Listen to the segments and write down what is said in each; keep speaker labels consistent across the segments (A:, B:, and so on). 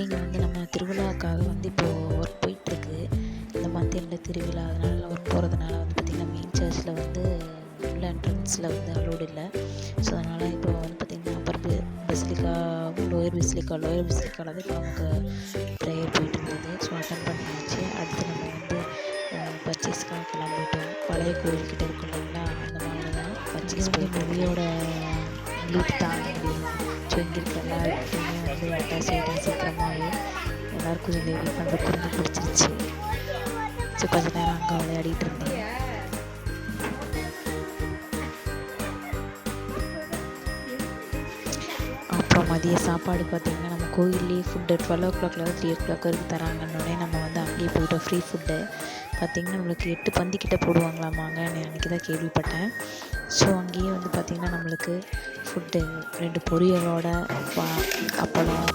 A: Actually இங்கே வந்து நம்ம திருவிழாவுக்காக வந்து இப்போது ஒர்க் போயிட்டுருக்கு. இந்த மந்த் எண்டில் திருவிழா, அதனால் ஒர்க் போகிறதுனால வந்து பார்த்திங்கன்னா மெயின் சர்ச்சில் வந்து உள்ள என்ட்ரன்ஸில் வந்து அலோடு இல்லை. ஸோ அதனால் இப்போ வந்து பார்த்திங்கன்னா அப்பர் பெசிலிக்கா, லோயர் பெசிலிக்காவில் தான் இப்போ நமக்கு ப்ரேயர் போயிட்டு இருந்தது. ஸோ அட்டன் பண்ணியாச்சு. அடுத்து நம்ம வந்து பர்ச்சேஸ்க்காக கிளம்பிட்டோம். பழைய கோயில்கிட்ட இருக்கும் இல்லைங்களா, அந்த மாதிரி தான் பர்ச்சேஸ் போய் மூவியோட உங்களுக்கு தாங்க முடியும். ஸோ இங்கே இருக்க எல்லாருக்குமே வந்து அட்டாச் ஆகிட்டேன் சீக்கிரமாகவே. எல்லாருக்கும் ஜிலேபி பண்ணுறது ரொம்ப பிடிச்சிருச்சு. ஸோ கொஞ்ச நேரம் அங்கே விளையாடிட்டு இருந்தேன். அப்புறம் மதிய சாப்பாடு பார்த்திங்கன்னா நம்ம கோயில்லேயே ஃபுட்டு 12 o'clock 3 o'clock வரைக்கும் தராங்கன்னொடனே நம்ம வந்து அங்கேயே போய்ட்டோம். ஃப்ரீ ஃபுட்டு பார்த்திங்கன்னா நம்மளுக்கு 8 பந்திக்கிட்ட போடுவாங்களாமாங்க, அன்றைக்கி தான் கேள்விப்பட்டேன். ஸோ அங்கேயே வந்து பார்த்திங்கன்னா நம்மளுக்கு ஃபுட்டு 2 பொரியலோட அப்பளம்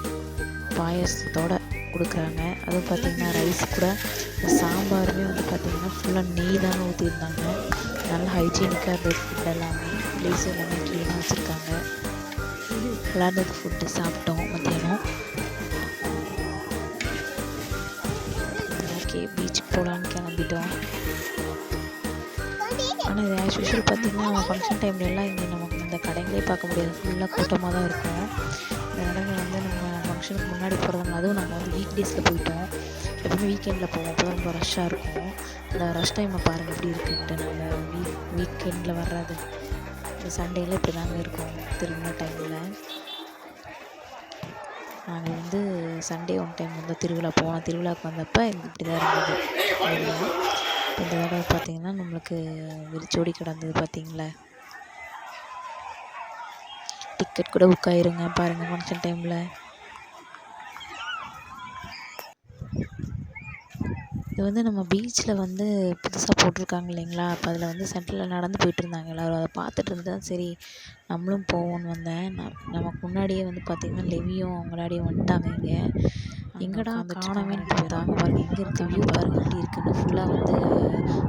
A: பாயாசத்தோடு கொடுக்குறாங்க. அதுவும் பார்த்திங்கன்னா ரைஸ் கூட சாம்பாருமே வந்து பார்த்திங்கன்னா ஃபுல்லாக நெய் தானே ஊற்றிருந்தாங்க. நல்லா ஹைஜீனிக்காக இருந்தது ஃபுட் எல்லாமே. ப்ளேஸ் எல்லாமே க்ளீனாக வச்சுருக்காங்க. விளாண்டது ஃபுட்டு சாப்பிட்டோம் மத்தியானம். ஓகே, பீச்சுக்கு போகலான்னு கிளம்பிட்டோம். ஆனால் இது ஆஸ் யூஷுவல் பார்த்திங்கன்னா ஃபங்க்ஷன் டைம்ல எல்லாம் இங்கே நமக்கு இந்த கடைங்களே பார்க்க முடியாது, ஃபுல்லாக கூட்டமாக தான் இருக்கும். இந்த இடங்கள் வந்து நம்ம ஃபங்க்ஷனுக்கு முன்னாடி போகிறதுனால, அதுவும் நம்ம வந்து வீக் டேஸில் போயிட்டோம். எப்பவுமே வீக்கெண்டில் போவோம், அப்போ தான் ரொம்ப ரஷ்ஷாக இருக்கும். இந்த ரஷ் டைமை பாருங்கள் எப்படி இருக்குன்ட்டு. நாங்கள் வீக்கெண்டில் வர்றது இந்த சண்டேல இப்படி தாங்க இருக்கும் திருவிழா டைமில். நாங்கள் வந்து சண்டே ஒன் டைம் வந்து திருவிழாவுக்கு வந்தப்போ இப்படி தான் இருந்தது. இந்த தடவை பார்த்திங்கன்னா நம்மளுக்கு வெறிச்சோடி கிடந்தது பார்த்திங்களா. டிக்கெட் கூட புக் ஆயிருங்க பாருங்கள் ஃபங்க்ஷன் டைமில். இது வந்து நம்ம பீச்சில் வந்து புதுசாக போட்டிருக்காங்க இல்லைங்களா, அப்போ அதில் வந்து சென்டரில் நடந்து போயிட்டுருந்தாங்க எல்லோரும். அதை பார்த்துட்டு இருந்தேன். சரி நம்மளும் போவோன்னு வந்தேன். நமக்கு முன்னாடியே வந்து பார்த்திங்கன்னா லெவியும் அவங்களாடியும் வந்துட்டாங்க. எங்கடா காணவேன்னு பார்த்தாங்க. பாருங்கள் எங்கே இருக்காங்க பாருங்கள் எப்படி இருக்குன்னு. ஃபுல்லாக வந்து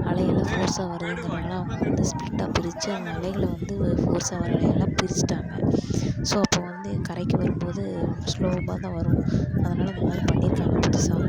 A: அலையெல்லாம் ஃபோர்ஸாக வருதுங்கிறனால அவங்க வந்து ஸ்ப்ளிட்டாக பிரித்து அந்த அலைகளை வந்து ஃபோர்ஸாக வர அலையெல்லாம் பிரிச்சுட்டாங்க. ஸோ அப்போ வந்து கரைக்கு வரும்போது ஸ்லோவாக தான் வரும். அதனால் இந்த மாதிரி பண்ணியிருக்காங்க புதுசாக.